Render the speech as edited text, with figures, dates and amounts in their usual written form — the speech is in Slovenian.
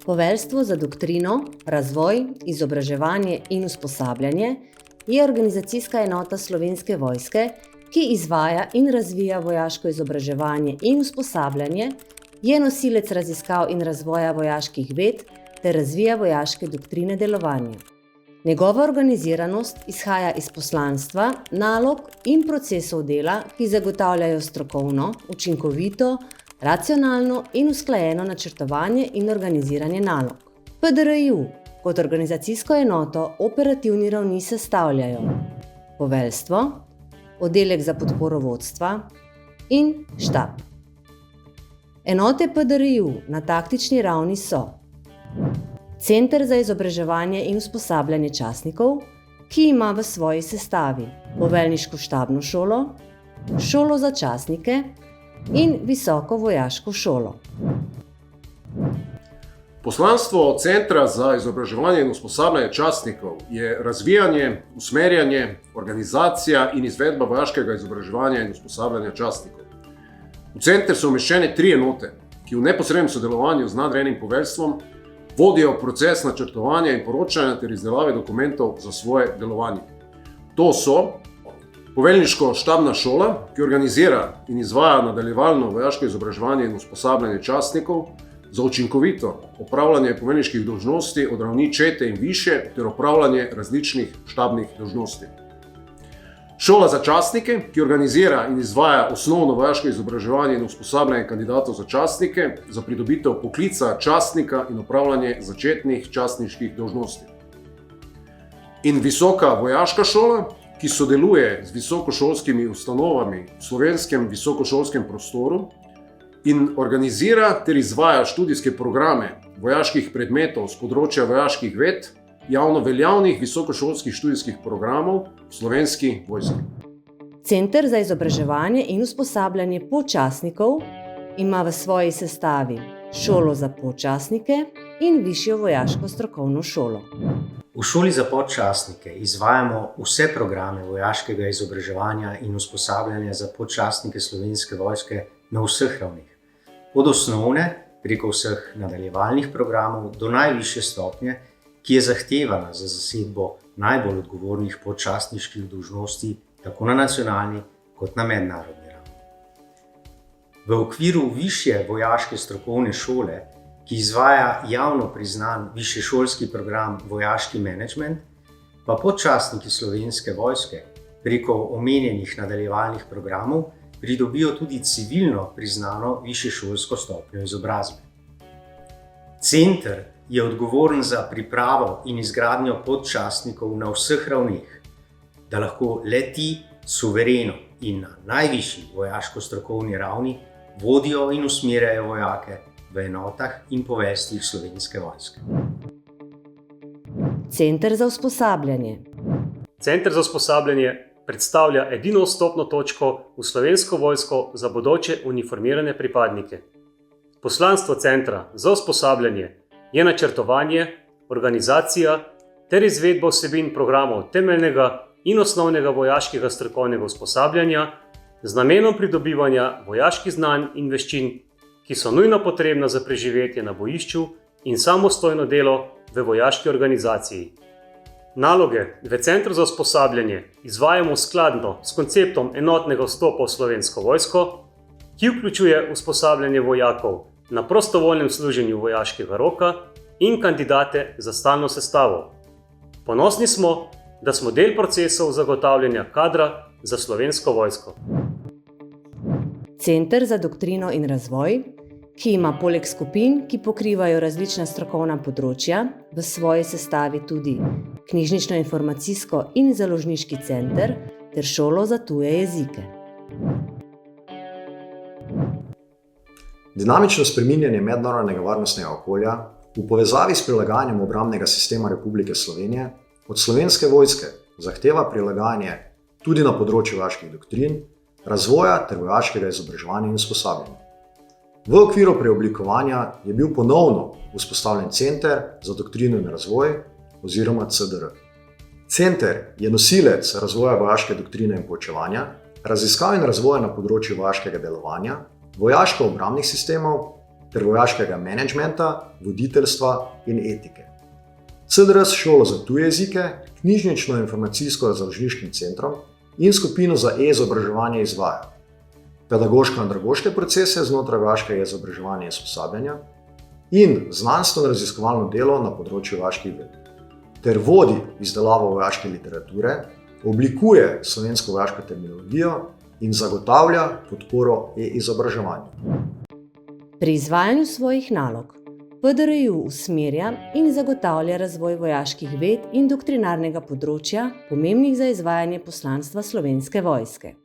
Poveljstvo za doktrino, razvoj, izobraževanje in usposabljanje je organizacijska enota Slovenske vojske, ki izvaja in razvija vojaško izobraževanje in usposabljanje, je nosilec raziskav in razvoja vojaških ved ter razvija vojaške doktrine delovanja. Njegova organiziranost izhaja iz poslanstva, nalog in procesov dela, ki zagotavljajo strokovno, učinkovito, racionalno in usklajeno načrtovanje in organiziranje nalog. PDRJU kot organizacijsko enoto operativni ravni sestavljajo poveljstvo, oddelek za podporo vodstva in štab. Enote PDRJU na taktični ravni so Center za izobraževanje in usposabljanje častnikov, ki ima v svoji sestavi poveljniško štabno šolo, šolo za častnike in visoko vojaško šolo. Poslanstvo Centra za izobraževanje in usposabljanje častnikov je razvijanje, usmerjanje, organizacija in izvedba vojaškega izobraževanja in usposabljanja častnikov. V center so umeščene 3 enote, ki v neposrednem sodelovanju z nadrejenim poveljstvom vodijo proces načrtovanja in poročanja ter izdelave dokumentov za svoje delovanje. To so poveljniško štabna šola, ki organizira in izvaja nadaljevalno vojaško izobraževanje in usposabljanje častnikov za učinkovito opravljanje poveljniških dolžnosti od ravni čete in više ter opravljanje različnih štabnih dolžnosti. Šola za častnike, ki organizira in izvaja osnovno vojaško izobraževanje in usposabljanje kandidatov za častnike za pridobitev poklica častnika in opravljanje začetnih častniških dolžnosti. In visoka vojaška šola, ki sodeluje z visokošolskimi ustanovami v slovenskem visokošolskem prostoru in organizira ter izvaja študijske programe vojaških predmetov z področja vojaških ved, javno veljavnih visokošolskih študijskih programov v Slovenski vojski. Center za izobraževanje in usposabljanje podčastnikov ima v svoji sestavi šolo za podčastnike in višjo vojaško strokovno šolo. V šoli za podčastnike izvajamo vse programe vojaškega izobraževanja in usposabljanja za podčastnike Slovenske vojske na vseh ravneh. Od osnovne, preko vseh nadaljevalnih programov, do najvišje stopnje, ki je zahtevana za zasedbo najbolj odgovornih podčastniških dolžnosti tako na nacionalni kot na mednarodni ravni. V okviru višje vojaške strokovne šole, ki izvaja javno priznan višješolski program Vojaški menedžment, pa podčastniki Slovenske vojske preko omenjenih nadaljevalnih programov pridobijo tudi civilno priznano višješolsko stopnjo izobrazbe. Center je odgovoren za pripravo in izgradnjo podčastnikov na vseh ravneh, da lahko le-ti suvereno in na najvišji vojaško-strokovni ravni vodijo in usmerjajo vojake v enotah in poveljstvih Slovenske vojske. Center za usposabljanje. Center za usposabljanje predstavlja edino vstopno točko v Slovensko vojsko za bodoče uniformirane pripadnike. Poslanstvo Centra za usposabljanje je načrtovanje, organizacija ter izvedba vsebin programov temeljnega in osnovnega vojaškega strokovnega usposabljanja z namenom pridobivanja vojaških znanj in veščin, ki so nujno potrebna za preživetje na bojišču in samostojno delo v vojaški organizaciji. Naloge v Centru za usposabljanje izvajamo skladno s konceptom enotnega vstopa v Slovensko vojsko, ki vključuje usposabljanje vojakov na prostovoljnem služenju vojaškega roka in kandidate za stalno sestavo. Ponosni smo, da smo del procesov zagotavljanja kadra za Slovensko vojsko. Center za doktrino in razvoj, ki ima poleg skupin, ki pokrivajo različna strokovna področja, v svoji sestavi tudi knjižnično-informacijsko in založniški center ter šolo za tuje jezike. Dinamično spreminjanje mednarodnega varnostnega okolja v povezavi s prilagajanjem obrambnega sistema Republike Slovenije od Slovenske vojske zahteva prilagajanje tudi na področju vojaških doktrin, razvoja ter vojaškega izobraževanja in usposabljanja. V okviru preoblikovanja je bil ponovno vzpostavljen Center za doktrino in razvoj oziroma CDR. Center je nosilec razvoja vojaške doktrine in poučevanja, raziskav in razvoja na področju vojaškega delovanja, vojaško-obrambnih sistemov ter vojaškega menedžmenta, voditeljstva in etike. CDRS šolo za tuje jezike, knjižnično-informacijsko-razložniškim centrom in skupino za e-izobraževanje izvaja pedagoško-andragoške procese znotraj vojaškega izobraževanja in usposabljanja in znanstveno-raziskovalno delo na področju vojaških ved, ter vodi izdelavo vojaške literature, oblikuje slovensko vojaško terminologijo in zagotavlja podporo e-izobraževanju. Pri izvajanju svojih nalog PDRJU usmerja in zagotavlja razvoj vojaških ved in doktrinarnega področja, pomembnih za izvajanje poslanstva Slovenske vojske.